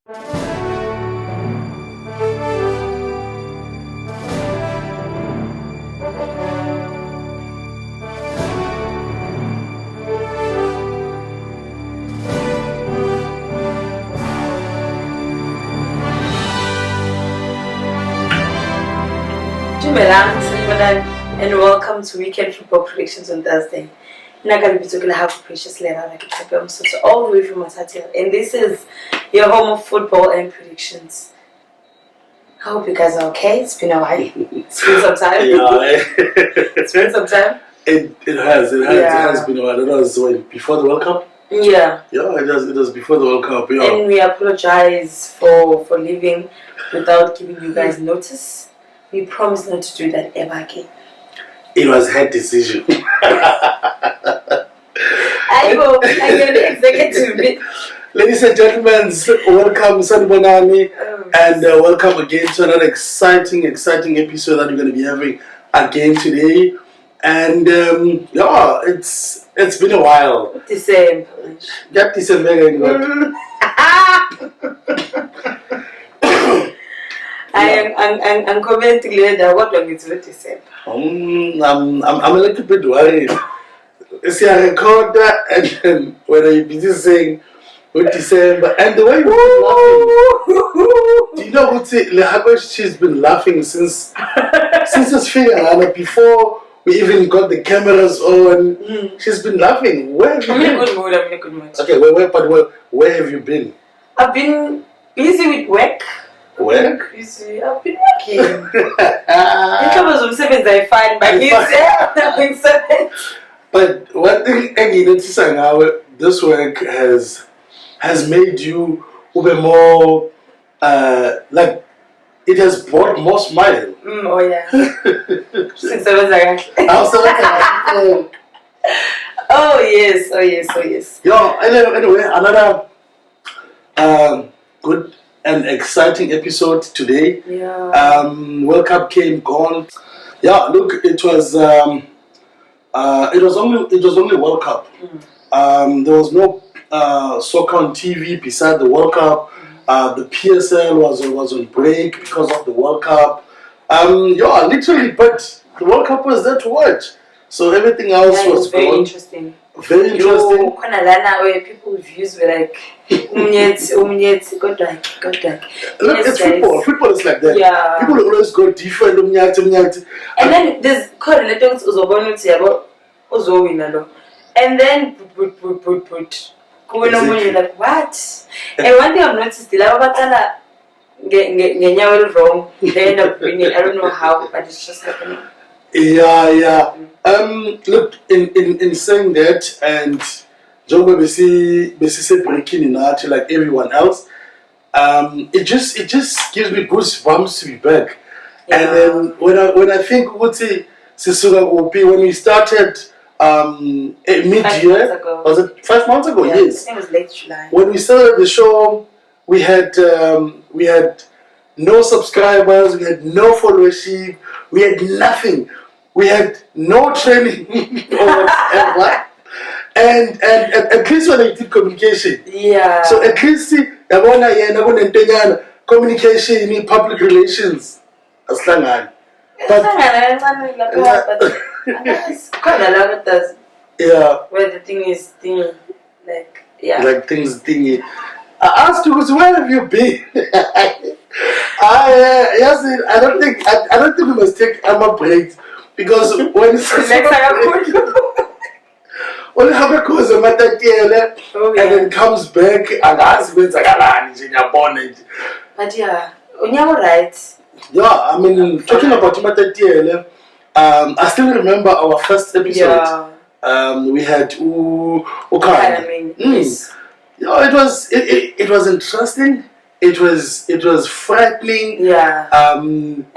And welcome to Weekend Football Predictions on Thursday. Lehakoe Lerara, so all the way from Qatar, and this is your home of football and predictions. I hope you guys are okay. It's been a while. It's been some time. Yeah, it's been some time. It has been a while. It was before the World Cup. Yeah. Yeah, it was before the World Cup. Yeah. And we apologize for leaving without giving you guys notice. We promise not to do that ever again. It was her decision. I go the executive. Ladies and gentlemen, welcome Sanibonani, and welcome again to another exciting episode that we're going to be having again today. And yeah, it's been a while. December. Yeah, December. I'm commenting later. What long is it December? I'm a little bit worried. See, I record that, and then when I'm busy saying with December, and the way you've been laughing. Do you know what Lehakoe? She's been laughing since it's figured before we even got the cameras on. She's been laughing. Where have you been? I'm in a good mood. Okay, where have you been? I've been busy with work. Work? Busy. I've been working. In terms of sevens, I find my kids. But one thing I needed to say now, this work has made you more like it has brought more smile. Oh yeah. Since sevens Oh yes. Yeah. Anyway, another good and exciting episode today. Yeah. World Cup came gone. Yeah. Look, it was only World Cup. There was no soccer on TV beside the World Cup. The PSL was on break because of the World Cup. Yeah, literally, but the World Cup was there to watch. So everything else was very interesting. Very interesting. Where people's views were like, good luck. Look, it's football. Football is like that. Yeah. People always go different. And then there's correlations and then put. You're like, what? And one thing I've noticed, the lava wrong. They end up winning. I don't know how, but it's just happening. Yeah. Look, in saying that, and John Besi breaking in art like everyone else, it just gives me goosebumps to be back. Yeah. And then when I think when we started mid-year, was it 5 months ago? Yeah, yes. It was late July. When we started the show, we had no subscribers, we had no followership, we had nothing. We had no training or whatever. And at least when I did communication. Yeah. So at least communication, public relations. But yeah. Where the thing is thingy. Like, yeah. Like things thingy. I asked you, where have you been? I don't think we must take a break. Because when when Lehakoe is and then comes back and asks me, but yeah, you're right. Yeah, I mean, talking about Matatiele, I still remember our first episode. Yeah. We had Yes. Yeah, it was interesting. It was frightening. Yeah. A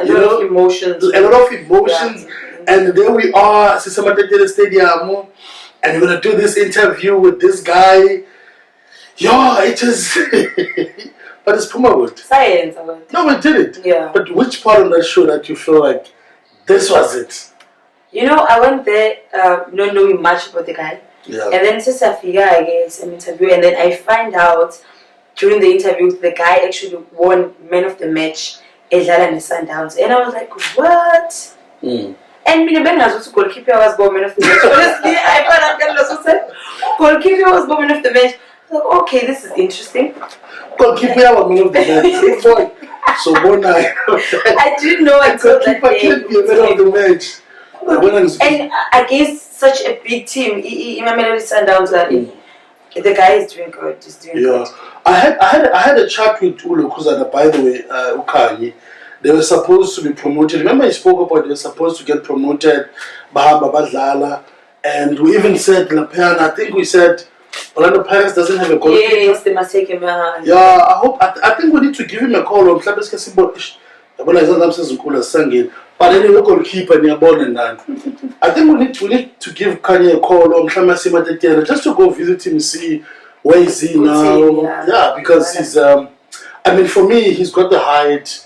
lot of emotions. Yeah. And there we are, Sisamatete Stadium, and we're gonna do this interview with this guy. Yeah, it is. But it's Pumawood. Science. No, we did it. Yeah. But which part of that show that you feel like this was it? You know, I went there not knowing much about the guy. Yeah. And then Sisafika, I guess, an interview, and then I find out during the interview, the guy actually won Man of the Match edlala neSundowns, and I was like, what? And mina bengazuthi goalkeeper was born Man of the Match. Honestly, I found out that also said goalkeeper was born Man of the Match. I was like, okay, this is interesting. Goalkeeper was Man of the Match. So I didn't know until that day. Can't be a Man of the Match. And against such a big team, Imamelodi Sundowns, the guy is doing good. He's doing good. I had a chat with Ulo Kuzana, by the way, Ukani. They were supposed to be promoted. Remember I spoke about they were supposed to get promoted, Bahamba Badlala, and we even said Lapean, I think we said Orlando Pirates doesn't have a goalkeeper. Yes, they must take him. I think we need to give him a call on Club but anyway, goalkeeper near born. I think we need to give Kanye a call on Klamasima Tetela just to go visit him, see where is he now. Yeah, because he's I mean, for me, he's got the height.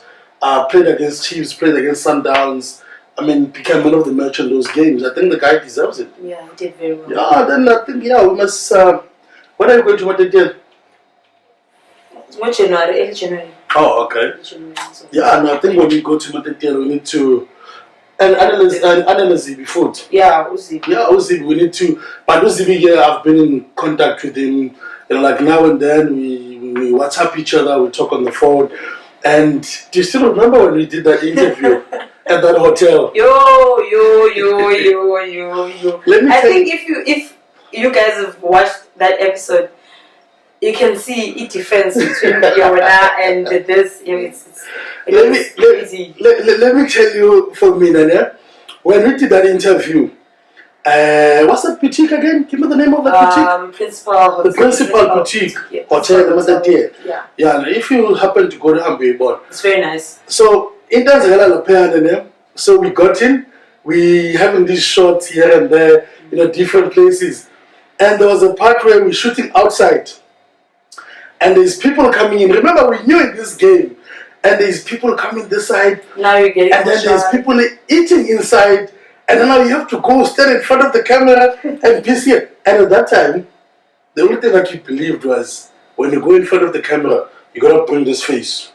Played against Chiefs, played against Sundowns. I mean, became Man of the Match in those games. I think the guy deserves it. Yeah, he did very well. Yeah, then I think we must. When are you going to Matete? It's January, early January. Oh, okay. Yeah, and I think when we go to Matete, we need to analyze the food. Yeah, Uzi. Yeah, Uzi, we need to. But Uzi, yeah, I've been in contact with him. You know, like now and then we WhatsApp each other, we talk on the phone. And do you still remember when we did that interview at that hotel? Yo. I think if you guys have watched that episode, you can see a difference between Yona and this. Let me tell you for me, Nanya, when we did that interview, what's that boutique again? Give me the name of that boutique. The Principal Boutique Hotel. Yeah. And if you happen to go to Ambibon, it's very nice. So in Tanzania, so we got in. We having these shots here and there, different places, and there was a part where we're shooting outside, and there's people coming in. Remember, we knew in this game, and there's people coming this side. Now you're getting and then there's people eating inside. And then now you have to go stand in front of the camera and piss here. And at that time, the only thing that you believed was when you go in front of the camera, you gotta bring this face.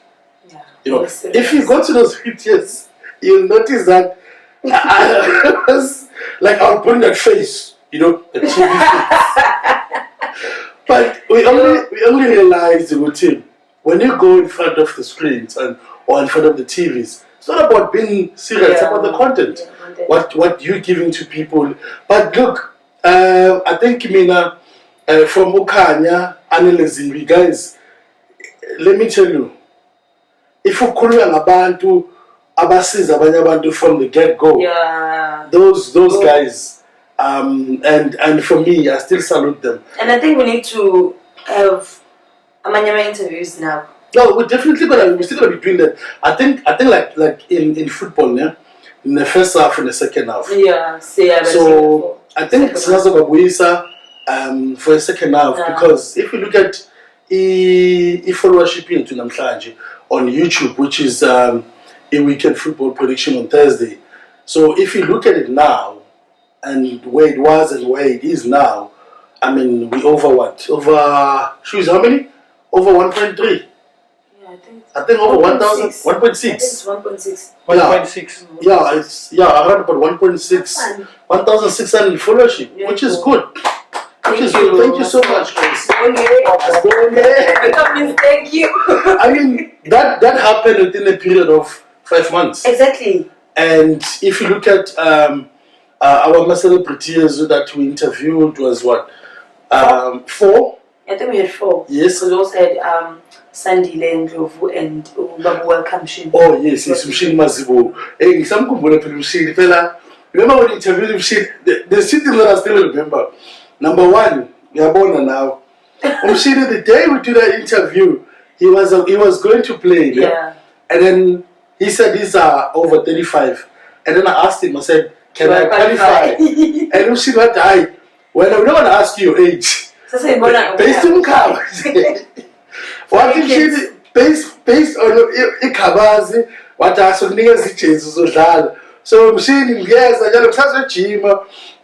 Yeah. If you go to those pictures, you'll notice that I was like, I'll bring that face, the TV face. But we only realized the routine when you go in front of the screens or in front of the TVs. It's not about being serious, it's about the content. What you're giving to people. But look, I think from Ukanya, analyzing guys, let me tell you, if you khuluma ngabantu abasiza abanye abantu from the get-go, those guys, and for me, I still salute them. And I think we need to have amanyama interviews now. No, we're still gonna be doing that. I think like in football, yeah, in the first half and the second half. Yeah, so I think it's Nazo Babuisa for the second half because if you look at followership into Namhlanje on YouTube, which is a weekend football prediction on Thursday. So if you look at it now and where it was and where it is now, I mean we over what? Over shoes how many? Over 1.3. I think over 1,000, 1.6. It's 1.6. 1.6. Yeah, it's around about 1.6, 1,600 followership, which is good. Thank you so much, guys. Thank you. I mean, that happened within a period of 5 months. Exactly. And if you look at our celebrities that we interviewed was what? 4? I think we had 4. Yes. We also had Sandy Ndlovu and Babu Welcome Mshini. Oh yes, it's Mshini Mazibu. Hey, some kumbuka pili Mshini fella. Remember when we interviewed Mshini? The city that I still remember. Number 1, we are born now. Mshini, the day we did that interview, he was going to play. Yeah. And then he said these are over 35. And then I asked him, I said, can I qualify? And Mshini went, "Hi, well, we don't want to ask you your age. Based on car." What if she based on Ikabazi, what are some niggas so So Mshini, yes, I got gym.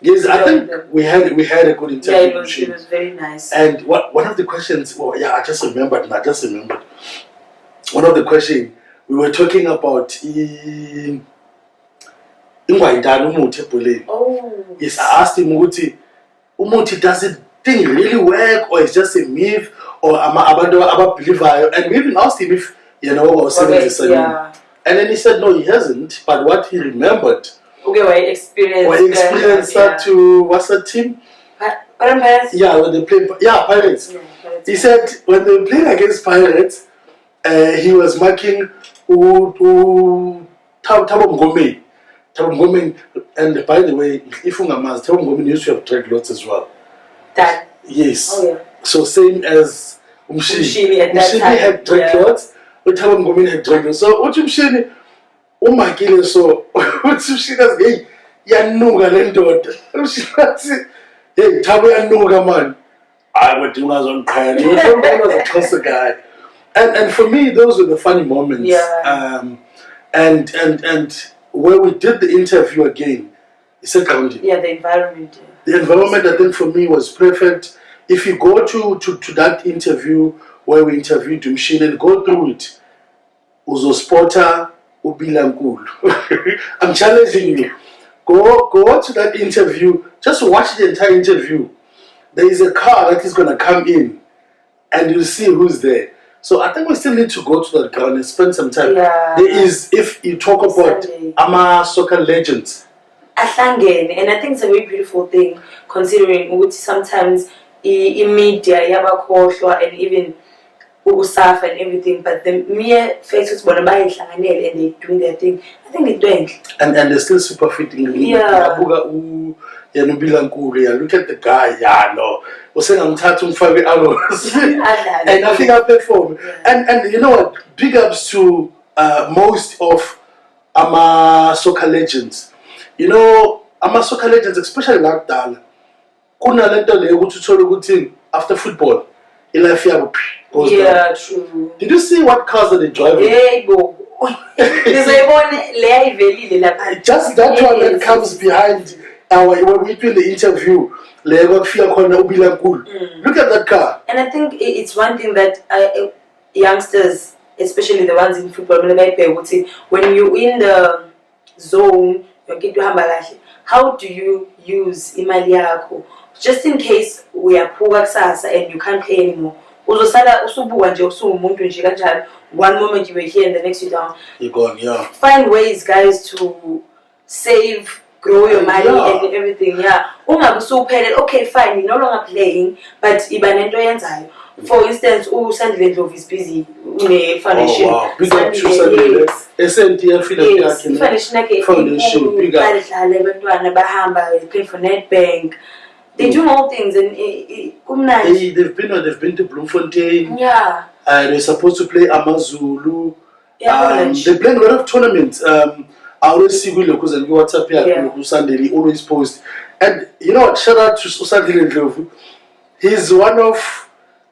Yes, I think we had a good interview. Yeah, it was very nice. And one of the questions, I just remembered. One of the questions we were talking about Oh. Yes, I asked him, Umuti, does it thing really work, or it's just a myth, or am I a believer? And we even asked him if was yeah. And then he said no, he hasn't. But what he remembered, experienced that to what's that team? Pirates? Yeah, when they played. Yeah, Pirates. Pirates. He said when they played against Pirates, he was marking Thabo Ngome. And by the way, if Thabo Ngome used to have dreadlocks as well. That. Yes. Oh yeah. So same as Umshini had dreadlocks, but Thabo Ngome had dreadlocks. So what Umshini, umakile so Umshini has hey yanuga lendoda. Umshini hey Thabo yanuga man. I would do as on pan. You was a closer guy. And for me, those were the funny moments. Yeah. And where we did the interview again, it's a county. Yeah, the environment. The environment, I think, for me was perfect. If you go to that interview where we interviewed Mshini and go through it, Uzo Spotter, Ubilankul. I'm challenging you. Go to that interview. Just watch the entire interview. There is a car that is going to come in, and you'll see who's there. So I think we still need to go to that ground and spend some time. Yeah. There is, if you talk about Ama soccer legends. Ahlangene, and I think it's a very beautiful thing considering sometimes in media yabakhohlwa and even usafa and everything, but the mere fact that and they're doing their thing, I think it's doing. And they're still super fitting. Yeah. Look at the guy, no. I'm tattooing 5 hours. And I think I perform. Yeah. And you know what? Big ups to most of Ama soccer legends. You know, Ama soccer legends, especially like that. After football, goes down. True. Did you see what cars are they driving? Yeah, go. Just that one that comes behind when we do the interview. Look at that car. And I think it's one thing that youngsters, especially the ones in football, when you're in the zone, how do you use imali yakho just in case we are poor and you can't play anymore? One moment you were here and the next you're down. You're gone, yeah. Find ways, guys, to save, grow your money and everything, yeah. Okay, fine, you're no longer playing, but for instance, Sandile Ndlovu is busy in a foundation. Oh wow, big up to Sandile. Foundation, big up. They pay for Netbank. They do all things and they've been to Bloemfontein. Yeah. They're supposed to play Amazulu. Yeah, they play a lot of tournaments. I always see because and WhatsApp Sandile always post. And you know what? Shout out to Sandile Ndlovu. He's one of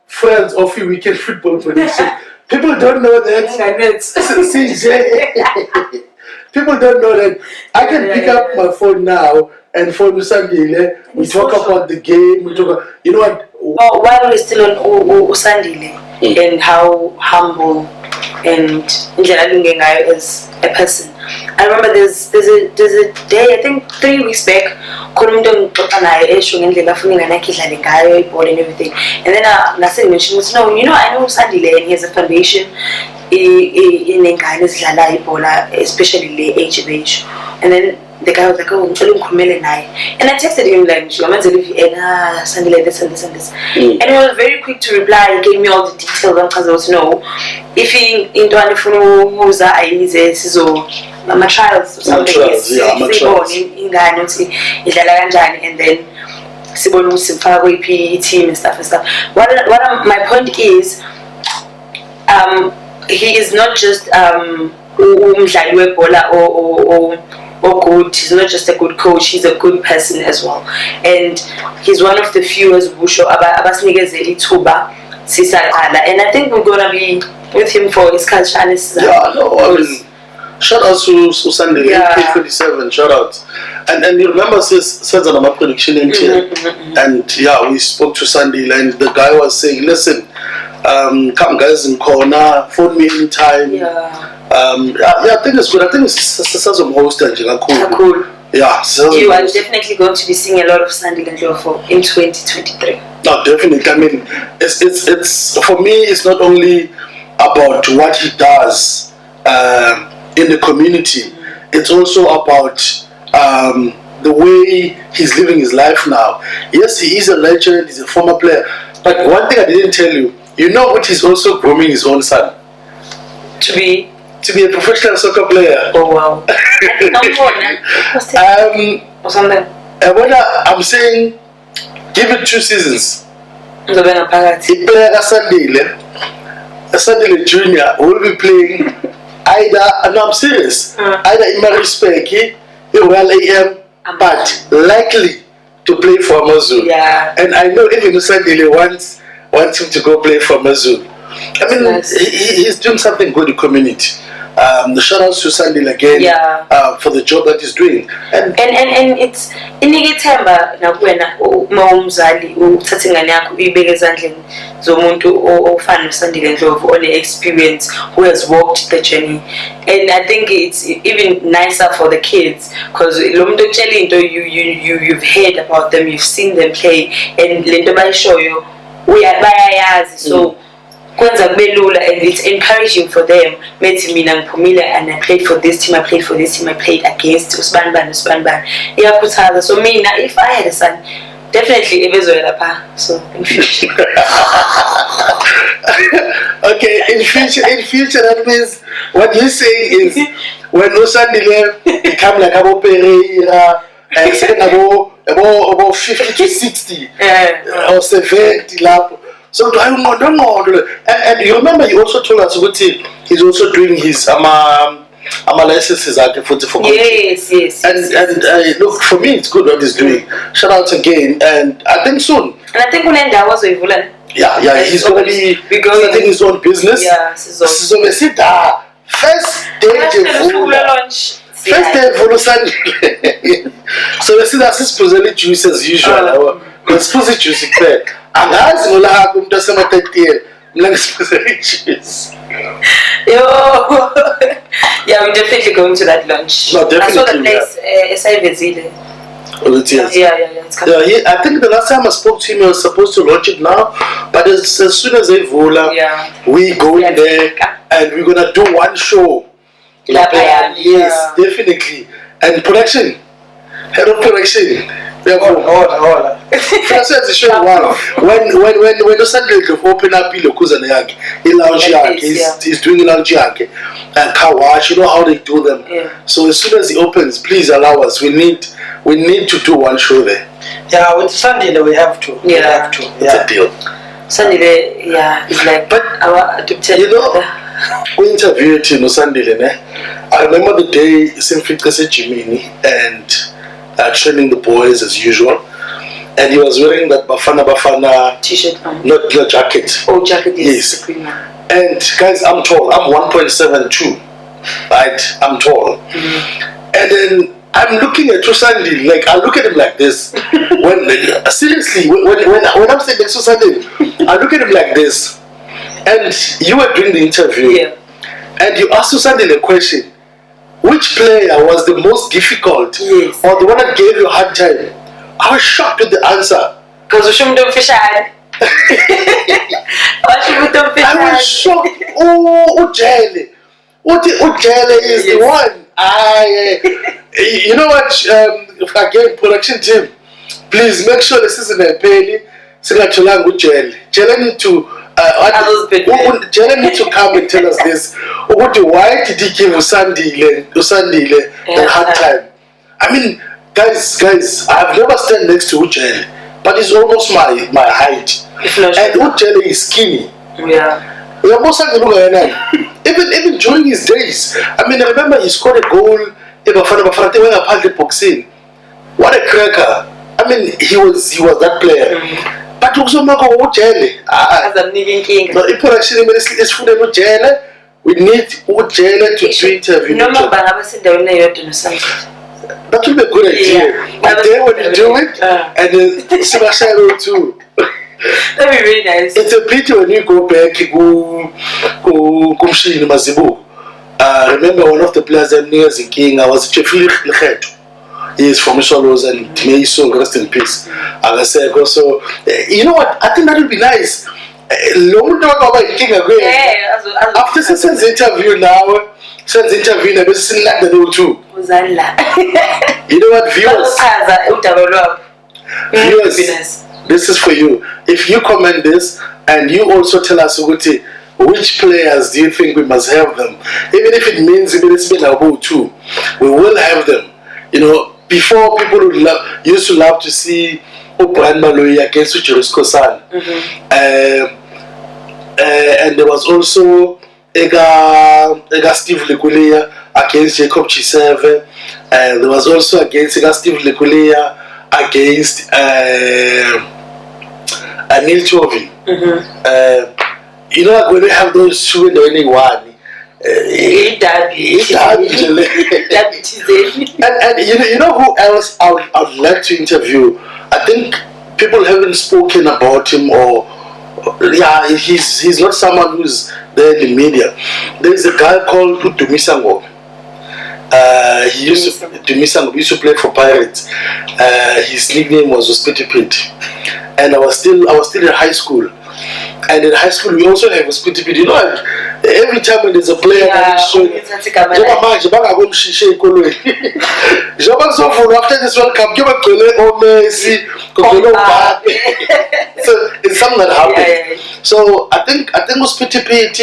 friends of the Weekend Football Production. People don't know that. CJ. People don't know that. I can pick up my phone now and phone Sandile. We talk about the game. We talk. You know what? While we're still on Sandile and how humble and as a person, I remember there's a day, I think 3 weeks back, and everything. And then I mentioned, no, you know, I know Sandile and he has a foundation in Nkhoesa, especially the age of age. And then the guy was like, oh, and I texted him like, Sandile this and this and this. And he was very quick to reply. He gave me all the details because I was if he into who's my child or something, and then team and stuff. My point is, he is not just or good. He's not just a good coach, he's a good person as well. And he's one of the few as Busho Abasnigeze Ituba Sisar Ala. And I think we're gonna be with him for his culture. Shout out to Sunday, Yeah. AK47, shout out. And you remember says on my prediction and yeah, we spoke to Sunday and the guy was saying, listen, come guys in corner, phone me anytime. I think it's good. I think it's some host and cool. Yeah, you are definitely going to be seeing a lot of Sandy Ndlovu in 2023. No, definitely. I mean, it's for me. It's not only about what he does in the community. It's also about the way he's living his life now. Yes, he is a legend. He's a former player. But one thing I didn't tell you, you know what? He's also grooming his own son to be a professional soccer player. Oh wow! I'm saying, give it 2 seasons. Sunday Junior will be playing either. No, I'm serious. Either in Marispeki, Royal AM, but likely to play for Amazon. Yeah. And I know even Sunday wants him to go play for Amazon. I mean, nice. He's doing something good in the community. The shout outs to Sunday again for the job that he's doing. And it's inigithemba nakuwena mawumzali uthatha ingane yakho uyibeke ezandleni zomuntu ofana noSandy Ndlovu on experience who has walked the journey. And I think it's even nicer for the kids because lo muntu okutshela into you've heard about them, you've seen them play, and lento bayishoyo bayayazi. So kwenza kube lula, and it's encouraging for them. Methi mina ngiphumile and I played for this team, I played for this team, I played against usibanibani. Iyakhuthaza. So mina, if I had a son, definitely ebezoya lapha. So in future. Okay, in future that means what you're saying is when Sunday left, he come like Abo Pereira and second about 50 to 60 or 70 lap. So don't know. And you remember you also told us what he's also doing his licenses for yes. And look, for me it's good what he's doing. Shout out again, and I think soon. And I think Unenda was with Vulan. Yeah, he's gonna be starting his own business. Yeah, so we see that first day for Sunday. So we see that this presently juice as usual. Because pussy juice is there. And as you know, I'm just a 30 year. Juice. Yeah, we're definitely going to that lunch. No, definitely. I saw the place, Yeah, I think the last time I spoke to him, he was supposed to launch it now. But as soon as they roll up, we go in there and we're gonna do one show. Yes, definitely. And production, head of production. Hold. That's the show. Wow. When the Sunday open up, he's doing lounge and car wash. You know how they do them. Yeah. So as soon as he opens, please allow us. We need to do one show there. Yeah, with Sunday we have to. Yeah. We have to. It's a deal. Sunday, it's like. But our you know, we interviewed Sunday. I remember the day Simfika Jimini and training the boys as usual. And he was wearing that Bafana t-shirt, not jacket. Oh, jacket, yes. And guys, I'm tall. I'm 1.72, right? I'm tall. And then I'm looking at Sandy, like I look at him like this. Seriously, when I'm saying next to Sandy, I look at him like this. And you were doing the interview, and you asked Sandy the question: which player was the most difficult, or the one that gave you a hard time? I was shocked with the answer. Because we shouldn't do fish eye. I was shocked. Oh, Ujele. Ujele is the one. You know what? Again, production team, please make sure this isn't a penny. Singachulang Ujele. Jele need to. Jele need to come and tell us this. Why did he give Usandile the hard time? I mean. Guys, I've never stand next to Ujele, but he's almost my height. And Ujele is skinny. Yeah. Even during his days. I mean, I remember he scored a goal in Bafana boxing. What a cracker. I mean, he was that player. But also Ujele. As I'm living king. No, it actually is food Ujele. We need Ujela to interview. No, that would be a good idea. But then when you do it, and then Sibasharo too. That'd be really nice. It's a pity when you go back to Kumshini Mazibu. Remember one of the players that near King, I was Lehakoe. He is from Solos and may so rest in peace. And I said also, you know what? I think that would be nice. After Sen's interview now, Sen's interview never seen like the new too. You know what, viewers, this is for you. If you comment this and you also tell us which players do you think we must have them, even if it means it's been a whole too, we will have them. You know, before people would used to love to see Brian Maloyi against Nkhoesa. And there was also Ega Steve Lehakoe against Jacob Chiseve, and there was also against Steve Lehakoe against Anil Chovi. You know, when we have those two in anyone, and you know who else I would like to interview? I think people haven't spoken about him, or he's not someone who's there in the media. There's a guy called Dumisango. He used to play for Pirates. His nickname was Ospitipit, and I was still in high school. And in high school we also have Ospitipit. You know, every time when there's a player that is showing, after this World Cup, Messi, so it's something that happened. So I think Ospitipit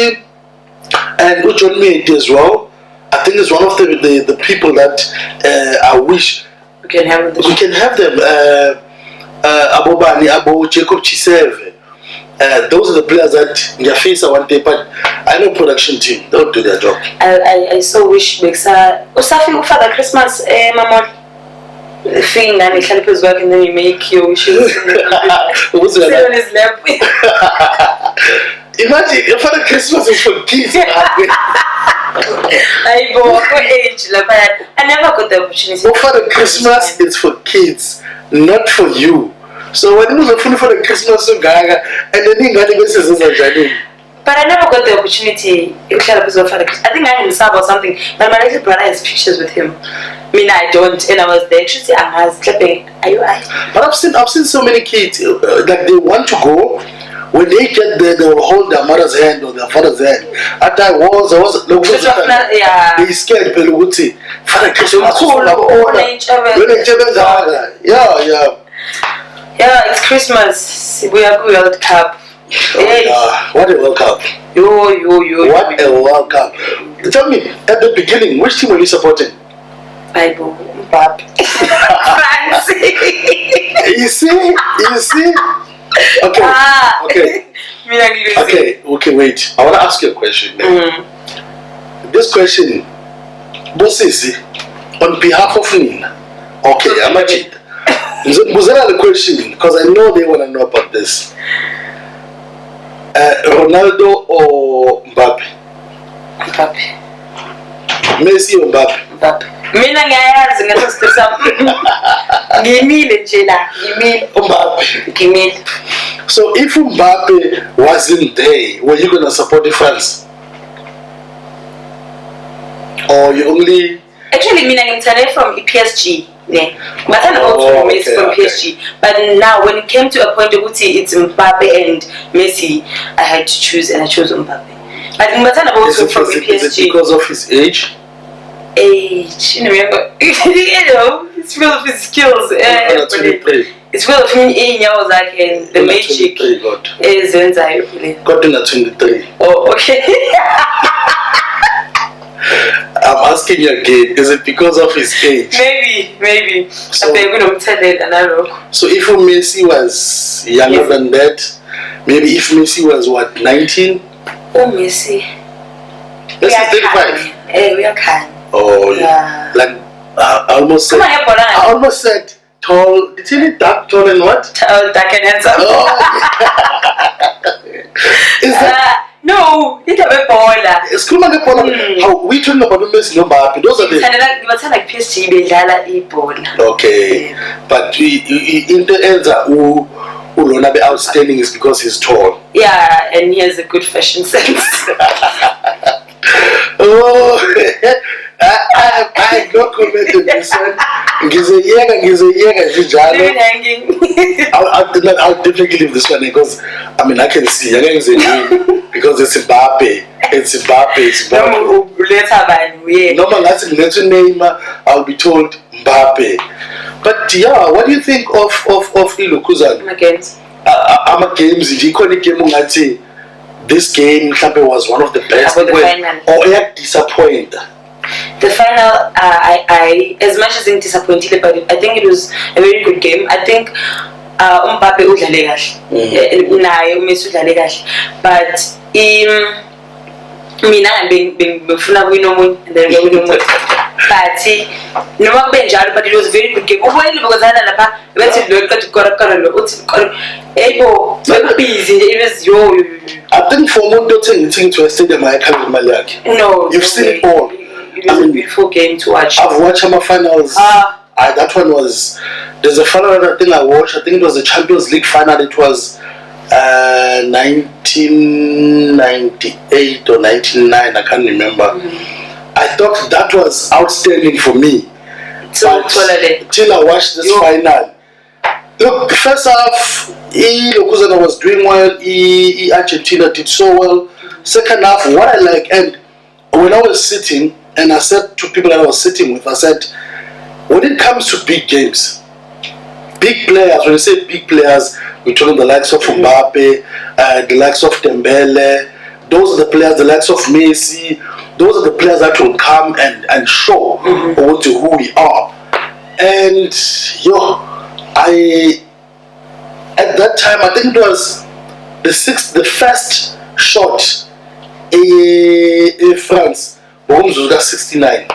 and Ujon Mate as well. I think it's one of the people that I wish we can have them. Abo Jacob Chiseve. Those are the players that face one day, but I know production team, they'll do their job. I so wish Bexa Osafi Father Christmas, Mama thing and it helps work, and then you make your wishes. What's that? On his lap. Imagine your Father Christmas is for kids. I never got the opportunity. Your Father Christmas is for kids, not for you. So when it was a full for the Christmas gaga, and then he got the messages on January. But I never got the opportunity. I think I am sub or something. But my little brother has pictures with him. I mean, I don't, and I was there. Actually, I was clapping. Are you right? But I've seen so many kids like they want to go. When they get there, they will hold their mother's hand or their father's hand. After I was they scared people would say, Father Christmas, yeah, it's Christmas. We are World Cup. What a World Cup. What a World Cup. Tell me, at the beginning, which team were you supporting? Bible, Mbappe. France. You see? Okay, wait. I want to ask you a question. This question, Bossisi, on behalf of Nina. Okay, I'm a cheat. Was another question, because I know they want to know about this. Ronaldo or Mbappe? Mbappe. Messi or Mbappe? Mbappe. Mina ngiyayazi ngasosisa. Ngimile nje la, ngimile. So if Mbappe wasn't there, were you gonna support France? Or you only? Actually, mina ngimthande from PSG. But I also Messi from PSG. But now when it came to a point of it's Mbappe and Messi, I had to choose, and I chose Mbappe. But also from PSG. Is it because of his age? You know, it's real of his skills. It's real of him in like the magic is inside. Got in at 23. Oh, okay. I'm asking you again, is it because of his age? Maybe. So if Messi was younger than that, maybe if Messi was 19? Oh, Messi. Messi is 35. We are kind. Oh, yeah. Like, I almost said tall. Did you need dark, tall, and what? Tall, dark, and handsome. Oh, yeah. Is that? No, he's a baller. Sikhuluma ngebhola. How we talking about Messi no Mbappe? Those are the. Ngibathanda like PSG bedlala ibhola. Okay, but into Enza ulona be outstanding is because he's tall. Yeah, and he has a good fashion sense. Oh, I have not commented this one. Leave it hanging. I'll definitely leave this one because I mean I can see because it's Mbappe. It's Mbappe. Normal that's Neymar, I'll be told Mbappe. But yeah, what do you think of Ilukuzan? I'm games. This game was one of the best. Or disappoint. The final, I as much as I'm disappointed about it, I think it was a very good game. I think Mbappe udlale kahle, naye uMessi udlale kahle, but mina bengifuna win omunye and then win omunye. But noma kube njalo, but it was a very good game. Ubonile bokozana lapha bethi lo qeda ukora lo uthi ebo busy nje, it was yo. I think for umuntu othenga to a stadium ayikhala imali yakhe. No, you've seen it all. It was a beautiful game to watch. I've watched my finals. That one was. There's a final I think I watched. I think it was the Champions League final. It was 1998 or 1999. I can't remember. I thought that was outstanding for me. Till I watched this final. Look, first half, Lokuzana was doing well. Argentina did so well. Second half, what I like, and when I was sitting, and I said to people that I was sitting with, I said, when it comes to big games, big players, when you say big players, we're talking the likes of Mbappe, the likes of Dembele, those are the players, the likes of Messi, those are the players that will come and show who we are. And at that time, I think it was the first shot in France. Holmes was got 69.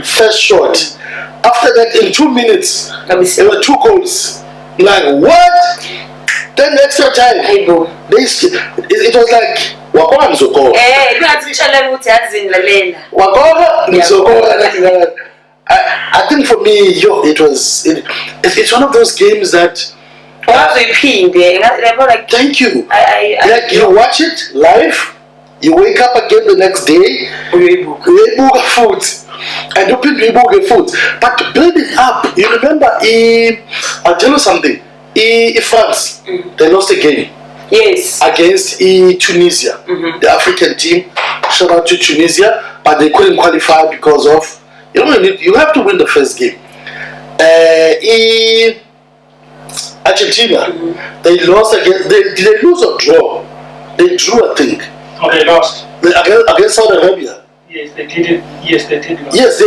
First shot. After that, in 2 minutes, there were 2 goals. Like, what? Then extra time. It was like, Wakora Mzoko. I think for me, it's one of those games that. Thank you. Like, you watch it live. You wake up again the next day, you book food, and you pick food. But to build it up, you remember, I'll tell you something. France, they lost a game. Yes. Against Tunisia, the African team. Shout out to Tunisia, but they couldn't qualify because of, you have to win the first game. Argentina, they lost again. Did they lose or draw? They drew, I think. Oh, they lost. Against Saudi Arabia. Yes, they did. Yes, they did lose. Yes,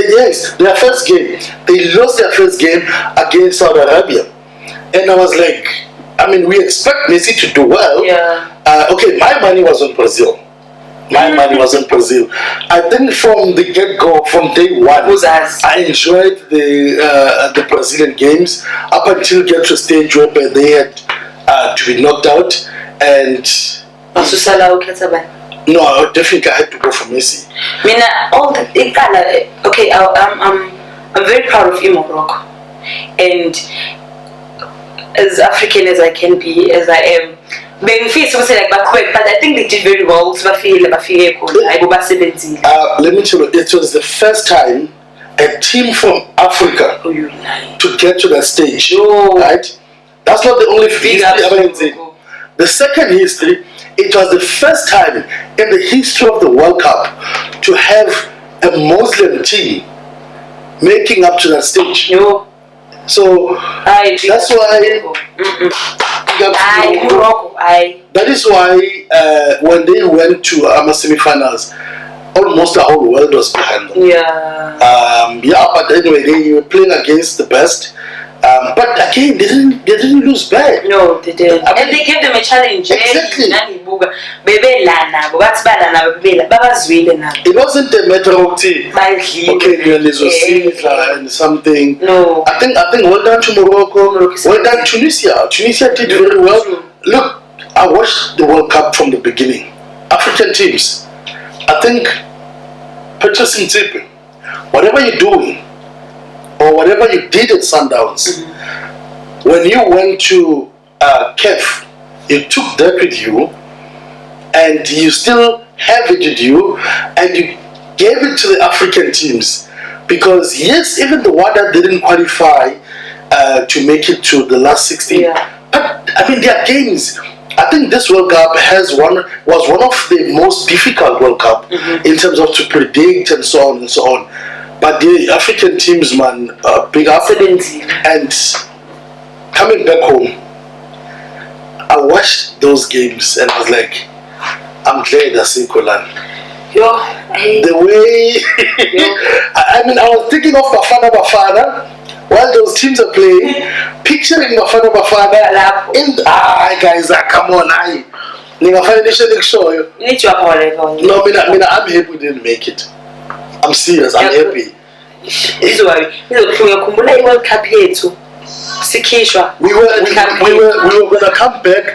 their first game. They lost their first game against Saudi Arabia. And I was like, I mean, we expect Messi to do well. Yeah. Okay, my money was on Brazil. I think from the get-go, from day one, I enjoyed the Brazilian games up until get to a stage where they had to be knocked out. And no, I definitely had to go for Messi. Okay, I'm very proud of Morocco, and as African as I can be, as I am, but I think they did very well. Let me tell you, it was the first time a team from Africa to get to that stage. Right? That's not the only history ever seen. The second history, it was the first time in the history of the World Cup to have a Muslim team making up to that stage. So that's why that is why when they went to semi-finals, almost the whole world was behind them. But anyway, they were playing against the best. But again, they didn't lose bad. No, they didn't. And they gave them a challenge. Exactly. It wasn't a matter of and something. No. I think well done to Morocco. Well done Tunisia. Tunisia did very well. Look, I watched the World Cup from the beginning. African teams, I think, Patrice Motsepe, whatever you're doing, or whatever you did at Sundowns, when you went to KEF, you took that with you, and you still have it with you, and you gave it to the African teams. Because yes, even the one that didn't qualify to make it to the last 16, but I mean, their games. I think this World Cup was one of the most difficult World Cup in terms of to predict and so on and so on. But the African teams, man, big up. And coming back home, I watched those games and I was like, I'm glad I see Kolan. The way, I mean, I was thinking of Bafana while those teams are playing, picturing Bafana in guys, come on, show you. You need to apologize. No, I'm happy we didn't make it. I'm serious, I'm happy. We were gonna come back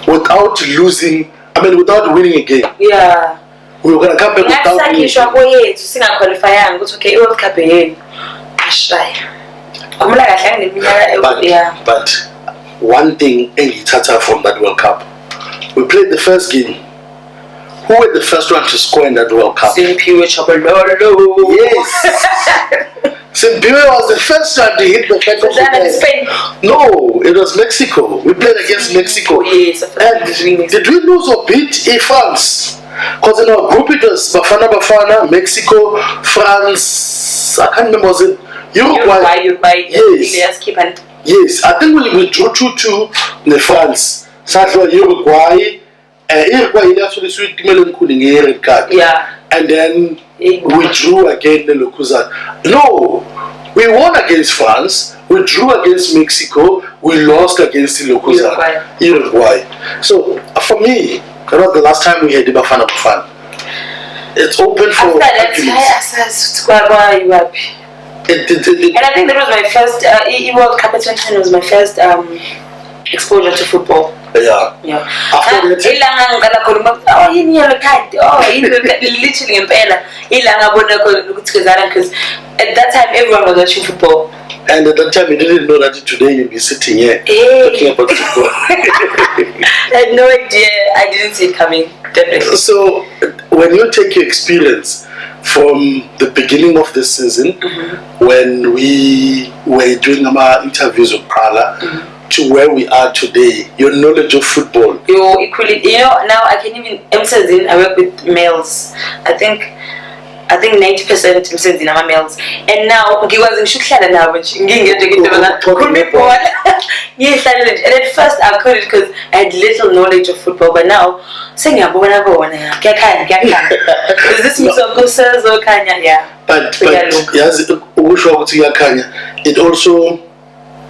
without losing. I mean, without winning a game. Yeah. We were gonna come back without winning. But one thing Nkhoesa from that World Cup, we played the first game. Who were the first one to score in that World Cup? Yes. Simpiwe was the first one to hit the back of the net. No, it was Mexico. We played against Mexico. Yes. And did we lose or beat France? Because in our group it was Bafana, Mexico, France. I can't remember, was it Uruguay? Yes. Yes, I think we drew 2-2 in France. So Uruguay. Uruguay actually sweet red card. Yeah. And then we drew again the Nkhoesa. No, we won against France. We drew against Mexico. We lost against the Nkhoesa, Uruguay. So for me, that was the last time we had the Bafana. It's open for and I think that was my first World Cup at 2010 was my first exposure to football. Yeah. After that, because at that time everyone was watching football. And at that time you didn't know that today you'll be sitting here talking about football. I had no idea. I didn't see it coming. Definitely. So when you take your experience from the beginning of this season, when we were doing our interviews with Prala, to where we are today, your knowledge of football. You're equally, now I can even emphasize I work with males. I think 90% are males. And now I was in Shuklana now, but yes, and at first I couldn't because I had little knowledge of football, but now saying this means but it also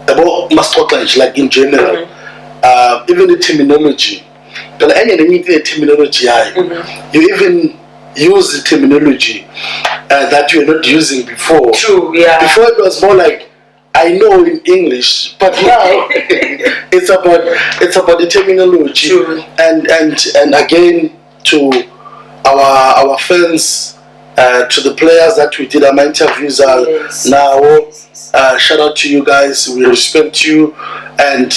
about mascotland, like in general, even the terminology. You even use the terminology that you were not using before. True, yeah. Before it was more like I know in English, but now it's about the terminology. True. And again to our fans, to the players that we did our interviews now. Shout out to you guys. We respect you, and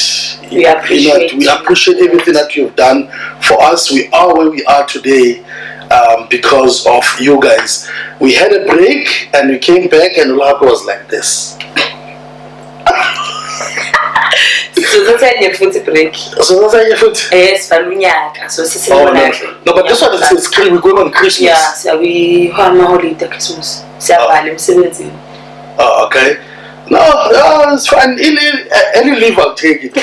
we appreciate everything that you've done for us. We are where we are today because of you guys. We had a break and we came back, and Lehakoe was like this. So that's why your foot break. So that's why your foot. Yes, Falunyaka. So no, but this one is we're going on Christmas. Yeah, so we have a holiday Christmas. Oh, okay. No, it's fine. Any leave, I'll take it.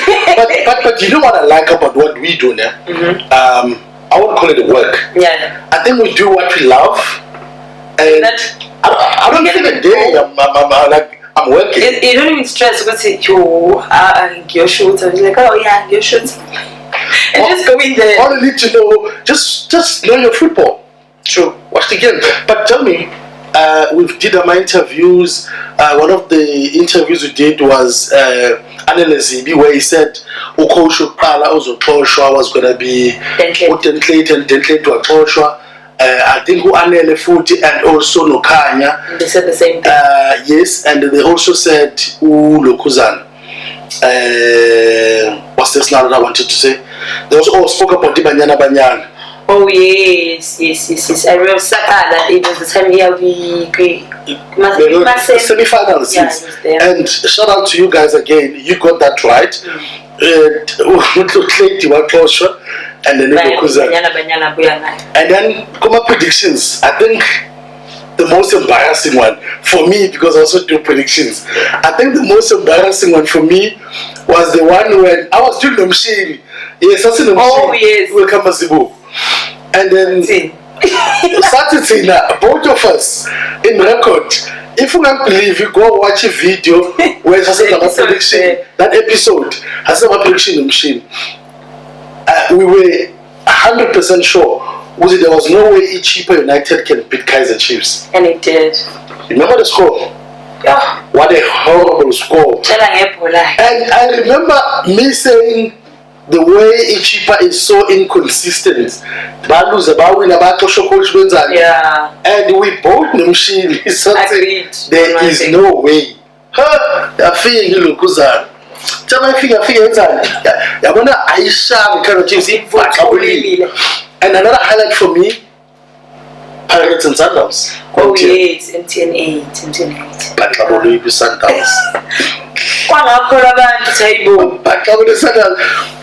but you know what I like about what we do now? I won't call it work. Yeah. I think we do what we love, and I don't feel a day I'm working. You don't even stress because your shoots. I'm like, oh yeah, your shoots. And just go in there. All you need to know, just know your football. True. Watch the game. But tell me, we did my interviews. One of the interviews we did was Anelezibi, where he said Ukosho Pala Uzotoshwa was gonna be Utentlate and Dentlate to Atoshwa. I think Anele Futi and also Nokanya. They said the same thing. Yes, and they also said Lokuzan. What's this now that I wanted to say? They also spoke about the Banyana. Oh yes. I remember that it was the time here we semi-finals. Yeah, yes. And shout out to you guys again. You got that right. And then Kuma predictions. I think the most embarrassing one for me, because I also do predictions. I think the most embarrassing one for me was the one when I was doing the machine. Yes, that's in the machine. Oh yes. Welcome Masibu. And then Saturday now, both of us in record. If you can't believe, you go watch a video where it's a prediction. That episode has a prediction in the machine. We were 100% sure there was no way Ichipa United can beat Kaizer Chiefs. And it did. Remember the score? Yeah. What a horrible score. And I remember me saying the way Ichipa is so inconsistent. Yeah. And we both know agreed. There is no way. I feel you look and another highlight for me, Pirates and Sundowns. Oh yes, MTN8.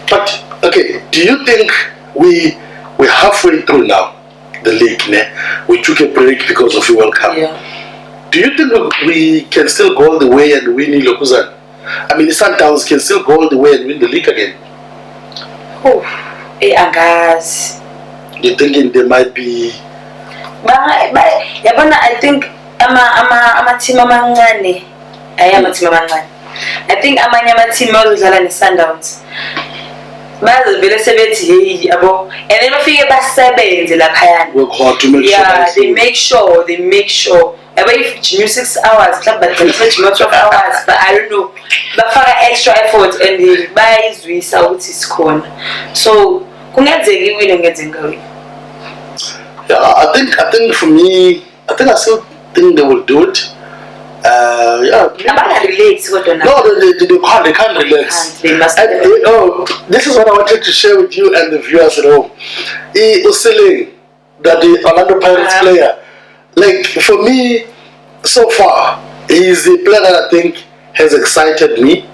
But okay, do you think we're halfway through now the league? We took a break because of your World Cup. Yeah. Do you think we can still go all the way and win Lokuzan? I mean, the Sundowns can still go all the way and win the league again. Oh, guys. You're thinking there might be. I think I'm a team amangane. I am a team amangane. I think amanye team oludlala ne Sundowns. Bazivele sebethi yabo, and then bafike basebenze laphayana. Work hard to make sure. Yeah, they make sure. If you 6 hours, club but not 12 hours, but I don't know. But for extra effort and the buys we saw what is corn. So kungenzeki win ngenzeka. Yeah, I think for me, I still think they will do it. Yeah. Relax, no, they can't relax. They must. And this is what I wanted to share with you and the viewers at home. He was saying that the Orlando Pirates player, like for me, so far, he's the player that I think has excited me.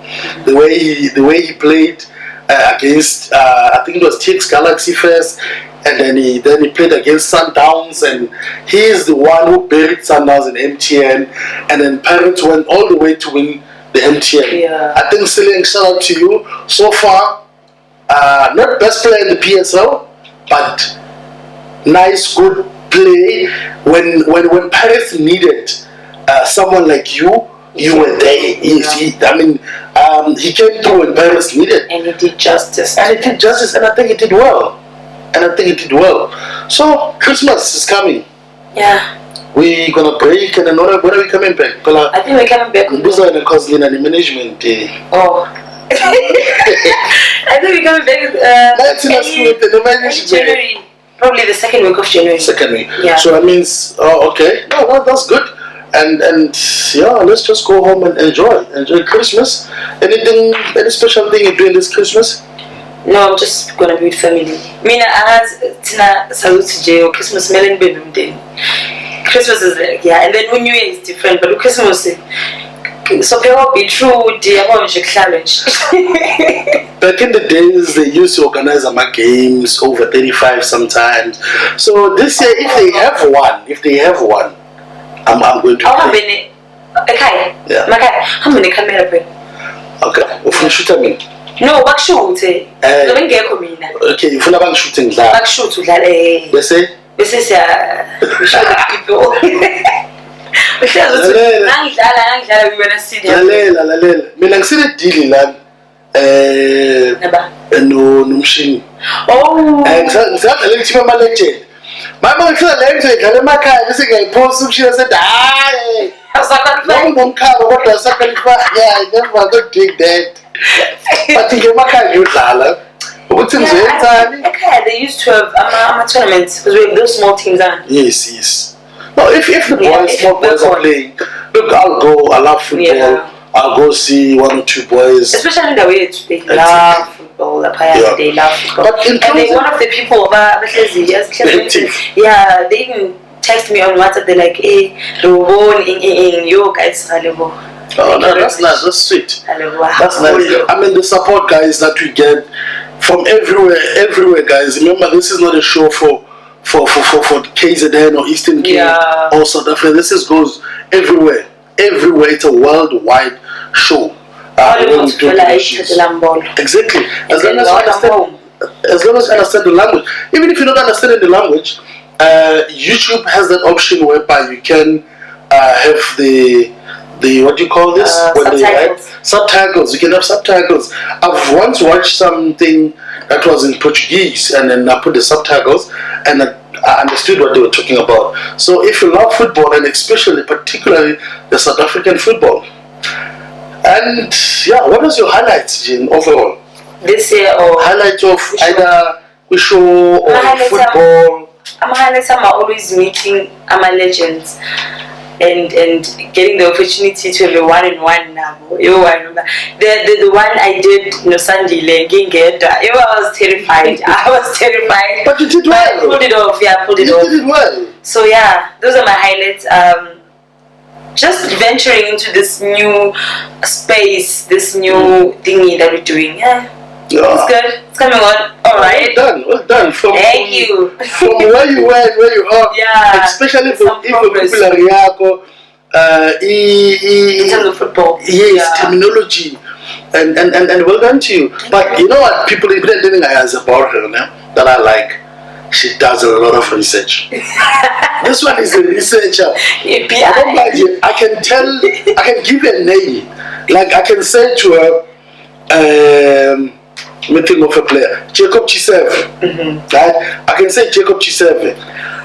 The way he played against, I think it was TX Galaxy first. And then he played against Sundowns, and he is the one who buried Sundowns in MTN, and then Pirates went all the way to win the MTN. Yeah. I think Siling, shout out to you. So far, not best player in the PSL, but nice, good play. When Pirates needed someone like you were there. He came through when Pirates needed. And he did justice. And I think he did well. So Christmas is coming. Yeah. We're gonna break, and then when are we coming back? I think we're coming back. And management. Oh. I think we're coming back. January. Probably the second week of January. Second week. Yeah. So that means, okay. No, that's good. And yeah, let's just go home and enjoy Christmas. Any special thing you're doing this Christmas? No, I'm just gonna be with family. Mina, I had Tina salute to Christmas melon baby. Christmas is and then when New Year is different, but Christmas so people be true, dear challenge. Back in the days, they used to organize games over 35 sometimes. So this year, if they have one, I'm going to. Okay. Yeah. How many camera pen? Okay. Shoot me. No, back shoot. Okay, you feel about shooting that. Back shoot to that. They say. This is we show the people. We show the we wanna see them. Mina ngisile deal la no machine. Oh. Ngisadlala team ama legend. Mama ngifika la nje ngidlala emakhaya bese ngiyayipost umshini said hayi. Ngomkhalo kodwa sakhalifa. Yeah, I never got doing that. But ngemakhaya ngiyodlala. What's in they used to have tournaments because we have those small teams. Yes. No, if the small boys are playing, look, I'll go. I love football. Yeah. I'll go see 1 or 2 boys. Especially in the way they love football. They love football. But and one of the people they even text me on WhatsApp. They're like, "Hey, you guys, oh no, that's nice. That's sweet. That's nice. I mean, the support, guys, that we get from everywhere, guys. Remember, this is not a show for KZN or Eastern Cape or South Africa. This goes everywhere. It's a worldwide show. Exactly. As long as you understand the language. Even if you don't understand the language, YouTube has that option whereby you can have the what do you call this? When subtitles. You can have subtitles. I've once watched something that was in Portuguese, and then I put the subtitles, and I understood what they were talking about. So if you love football, and particularly the South African football, and what was your highlights, Jean, overall? This year, or highlight of either show or football? I'm always meeting legends. And getting the opportunity to be 1-on-1 now. The one I did Sandile Gingeda. I was terrified. But you did well. I pulled it off. You did it well. So those are my highlights. Just venturing into this new space, this new thingy that we're doing. It's good. It's coming on. All right. Well done. Thank you. From where you were and where you are. Especially for people like Lehakoe. In terms of football. Yes, terminology. And well done to you. But you know what? People even didn't about her now that I like. She does a lot of research. This one is a researcher. I don't like it. I can give her a name. Like I can say to her, meeting of a player, Jacob Chisev. Right? I can say Jacob Chisev.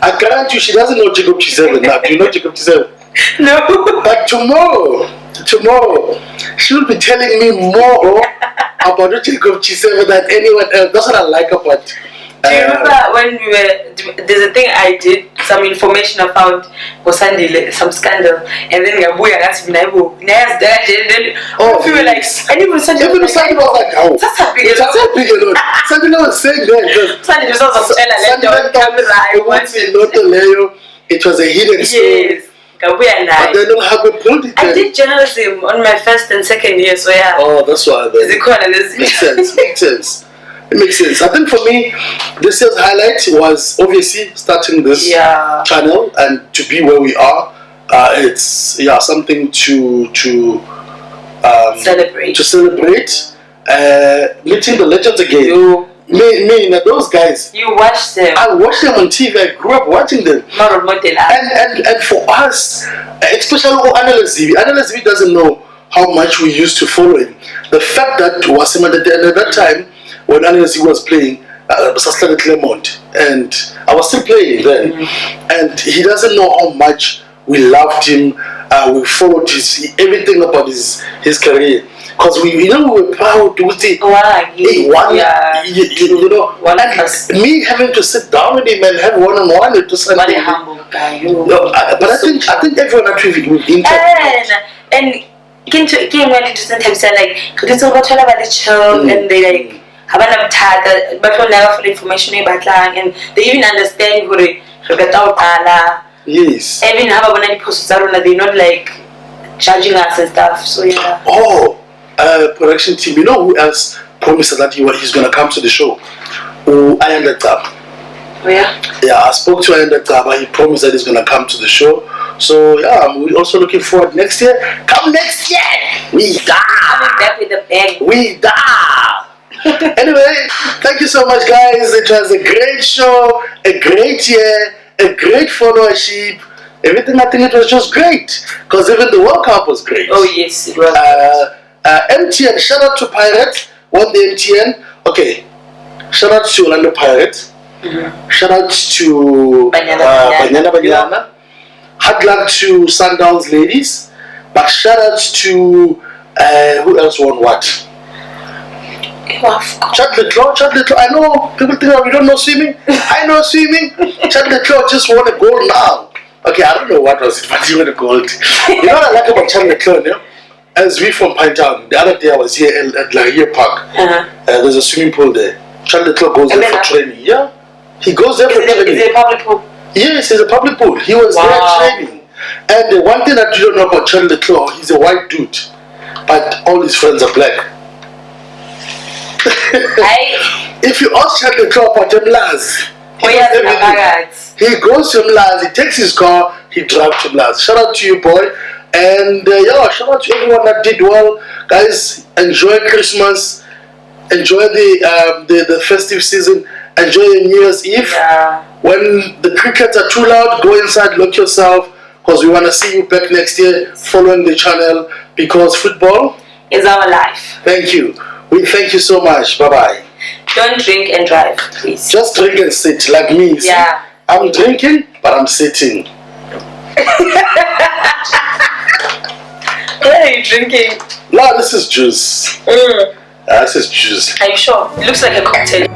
I guarantee you she doesn't know Jacob Chisev now. Do you know Jacob Chisev? No. But tomorrow, she will be telling me more about Jacob Chisev than anyone else. That's what I like about it. Do you remember when we were, there's a thing I did, some information I found was some scandal, and then Gabuya asked me, then we were like, and even Sandy was like, oh, that's a big one. Sandy was saying that, Sandy was also it was a hidden story. Yes. And I did journalism on my first and second year, so Oh, that's why. Makes sense. It makes sense. I think for me, this year's highlight was obviously starting this channel and to be where we are. It's something to celebrate. Meeting the legends again. Me, those guys. You watched them. I watched them on TV. I grew up watching them. And for us, especially analysts TV doesn't know how much we used to follow him. The fact that Wasim at that time, when Anansi was playing, Saslan at Clermont, and I was still playing then, and he doesn't know how much we loved him. We followed everything about his career, because we were proud to say, me having to sit down with him and have one-on-one to Sunday. What a humble guy, but I think everyone actually will and came when it sometimes say like, it's all about and they like. But never for information and they even understand who yes. Even they're not like judging us and stuff. So production team, you know who else promised that he's gonna come to the show? I spoke to Ayanda. He promised that he's gonna come to the show. So we're also looking forward next year. Come next year, we coming back with a bang. We die. Anyway, thank you so much, guys. It was a great show, a great year, a great followership. Everything, I think it was just great, because even the World Cup was great. Oh yes, it was. MTN, shout out to Pirates, won the MTN. Okay, shout out to Orlando Pirates. Shout out to Banyana. Hard luck to Sundowns ladies. But shout out to who else won what? Chat Lehakoe. I know people think we don't know swimming. I know swimming. Chat Lehakoe just won a gold now. Okay, I don't know what was it, but he won a gold. You know what I like about Chat Lehakoe, yeah? As we from Pine Town, the other day I was here at Lahir Park. There's a swimming pool there. Chat Lehakoe goes there for training. Yeah, he goes there for training. Is it a public pool? Yes, it's a public pool. He was there training. And the one thing that you don't know about Chat Lehakoe, he's a white dude, but all his friends are black. If you ask Chat Lehakoe about Mlazi, he goes to Mlazi, he takes his car, he drives to Mlazi. Shout out to you, boy. And shout out to everyone that did well. Guys, enjoy Christmas, enjoy the festive season, enjoy your New Year's Eve. When the crickets are too loud, go inside, lock yourself, because we want to see you back next year following the channel, because football is our life. Thank you. We thank you so much. Bye-bye. Don't drink and drive, please. Just drink and sit, like me. See? Yeah. I'm drinking, but I'm sitting. What are you drinking? No, this is juice. This is juice. Are you sure? It looks like a cocktail.